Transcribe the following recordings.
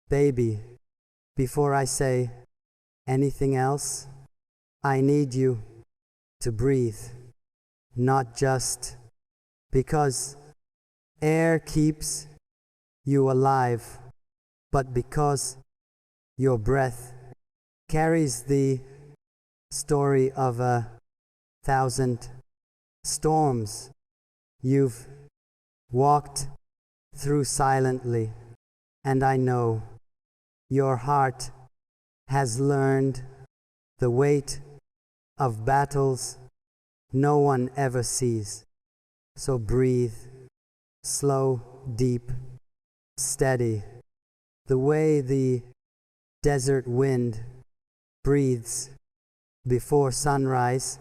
Baby, before I say anything else, I need you to breathe, not just because air keeps you alive, but because your breath carries the story of 1,000 storms you've walked through silently, and I know your heart has learned the weight of battles no one ever sees. So breathe, slow, deep, steady, the way the desert wind breathes before sunrise,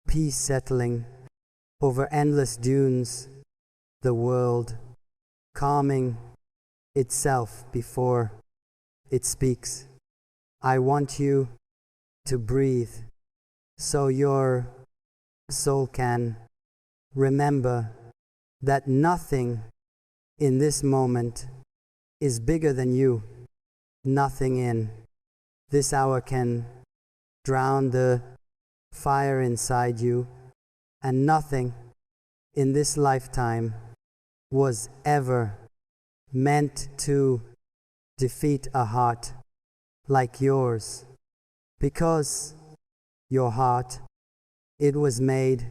peace settling over endless dunes, the world calming itself before it speaks. I want you to breathe so your soul can remember that nothing in this moment is bigger than you. Nothing in this hour can drown the fire inside you, and nothing in this lifetime was ever meant to defeat a heart like yours, because your heart, it was made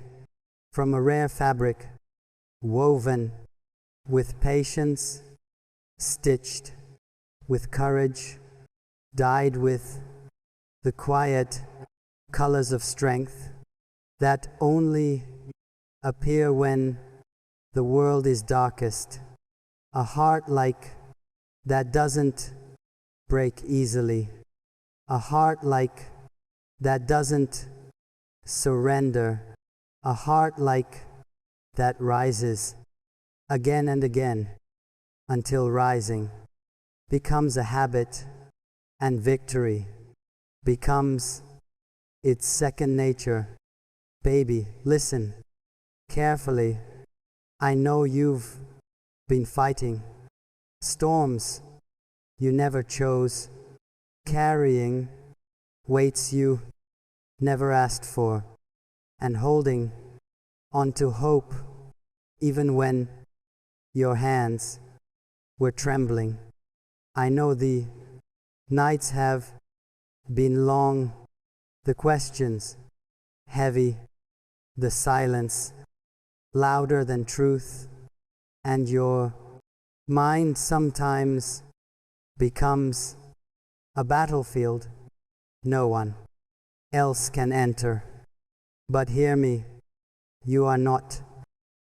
from a rare fabric, woven with patience, stitched with courage, dyed with the quiet colors of strength that only appear when the world is darkest. A heart like that doesn't break easily. A heart like that doesn't surrender. A heart like that rises again and again until rising becomes a habit and victory becomes its second nature. Baby, listen carefully. I know you've been fighting storms you never chose, carrying weights you never asked for, and holding on to hope even when your hands were trembling. I know the nights have been long, the questions heavy, the silence louder than truth, and your mind sometimes becomes a battlefield no one else can enter. But hear me, you are not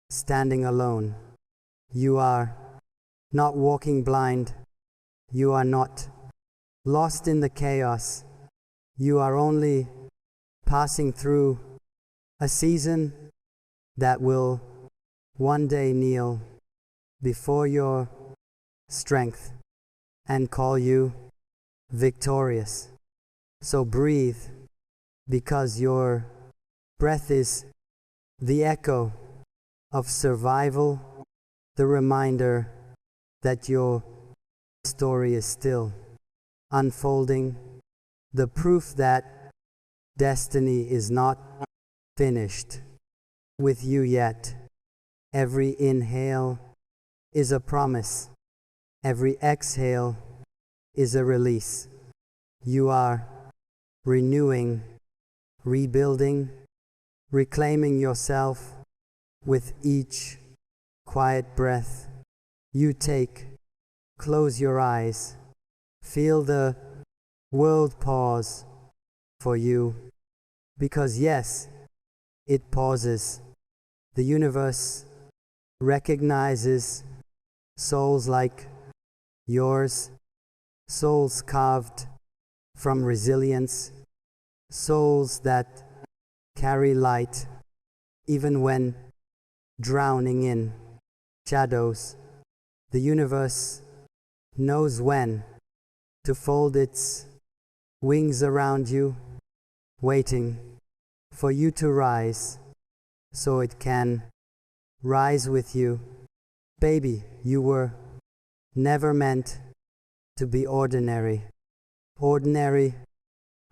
standing alone. You are not walking blind. You are not lost in the chaos. You are only passing through a season that will one day kneel before your strength and call you victorious. So breathe, because your breath is the echo of survival, the reminder that your story is still unfolding, the proof that destiny is not finished with you yet. Every inhale is a promise. Every exhale is a release. You are renewing, rebuilding, reclaiming yourself with each quiet breath you take. Close your eyes. Feel the world pause for you, because yes, it pauses. The universe recognizes souls like yours, souls carved from resilience, souls that carry light even when drowning in shadows. The universe knows when to fold its wings around you, waiting for you to rise so it can rise with you. Baby, you were never meant to be ordinary. Ordinary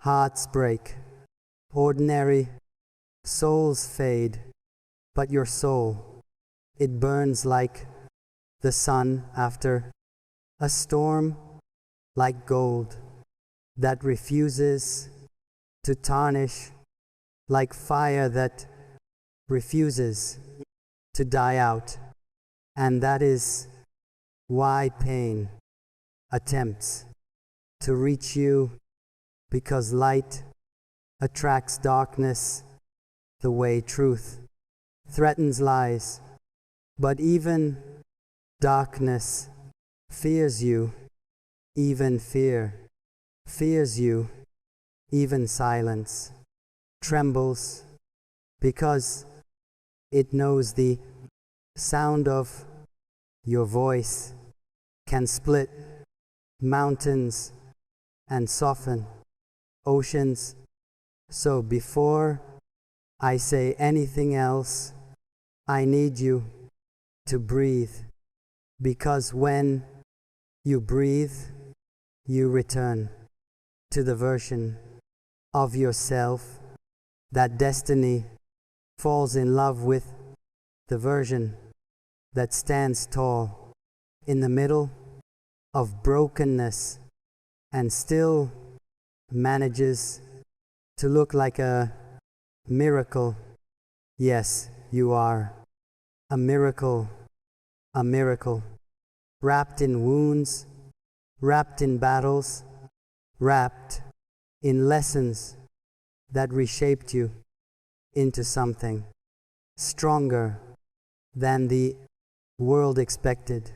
hearts break. Ordinary souls fade. But your soul, it burns like the sun after a storm, like gold that refuses to tarnish, like fire that refuses to die out. And that is why pain attempts to reach you, because light attracts darkness the way truth threatens lies. But even darkness fears you, even fear fears you, even silence trembles because it knows the sound of your voice can split mountains and soften oceans. So before I say anything else, I need you to breathe, because when you breathe, you return to the version of yourself that destiny falls in love with, the version that stands tall in the middle of brokenness and still manages to look like a miracle. Yes, you are a miracle, wrapped in wounds, wrapped in battles, wrapped in lessons that reshaped you into something stronger than the world expected.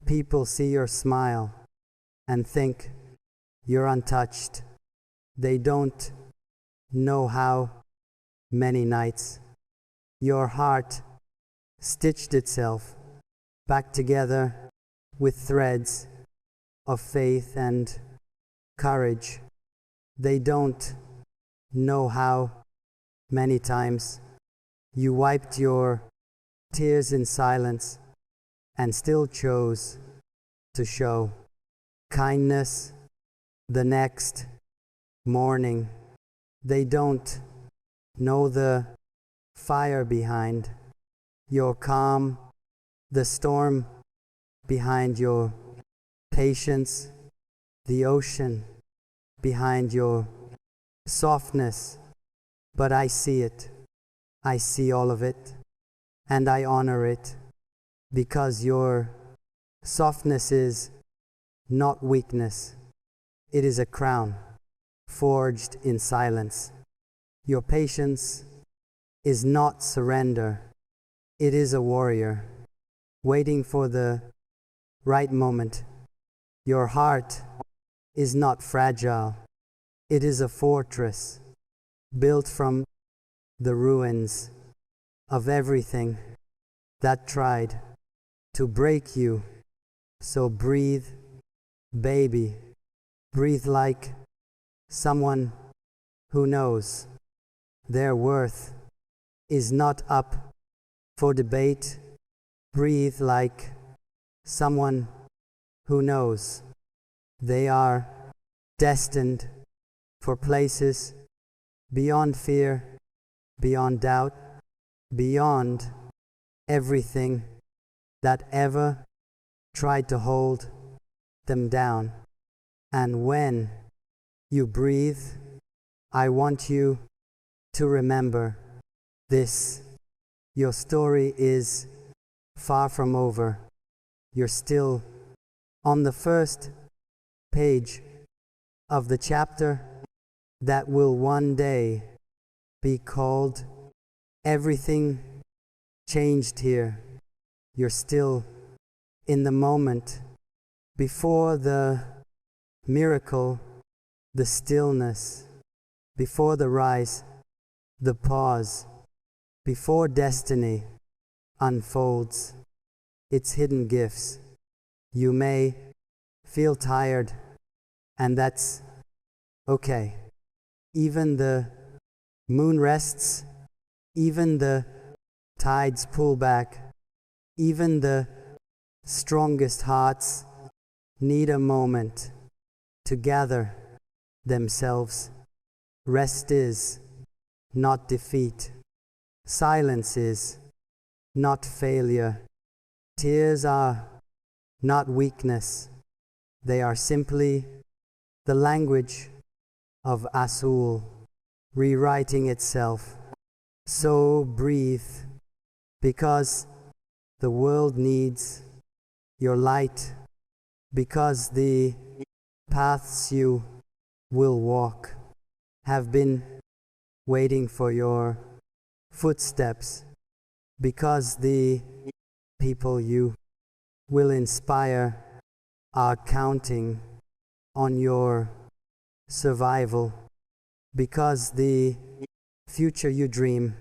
People see your smile and think you're untouched. They don't know how many nights your heart stitched itself back together with threads of faith and courage. They don't know how many times you wiped your tears in silence and still chose to show kindness the next morning. They don't know the fire behind your calm, the storm behind your patience, the ocean behind your softness. But I see it. I see all of it, and I honor it, because your softness is not weakness. It is a crown forged in silence. Your patience is not surrender. It is a warrior waiting for the right moment. Your heart is not fragile. It is a fortress built from the ruins of everything that tried to break you. So breathe, baby. Breathe like someone who knows their worth is not up for debate. Breathe like someone who knows they are destined for places beyond fear, beyond doubt, beyond everything that ever tried to hold them down. And when you breathe, I want you to remember this: your story is far from over. You're still on the first page of the chapter that will one day be called Everything Changed Here. You're still in the moment before the miracle, the stillness, before the rise, the pause, before destiny unfolds its hidden gifts. You may feel tired, and that's okay. Even the moon rests, even the tides pull back, even the strongest hearts need a moment to gather themselves. Rest is not defeat. Silence is not failure. Tears are not weakness. They are simply the language of Asul rewriting itself. So breathe, because the world needs your light, because the paths you will walk have been waiting for your footsteps, because the people you will inspire are counting on your survival, because the future you dream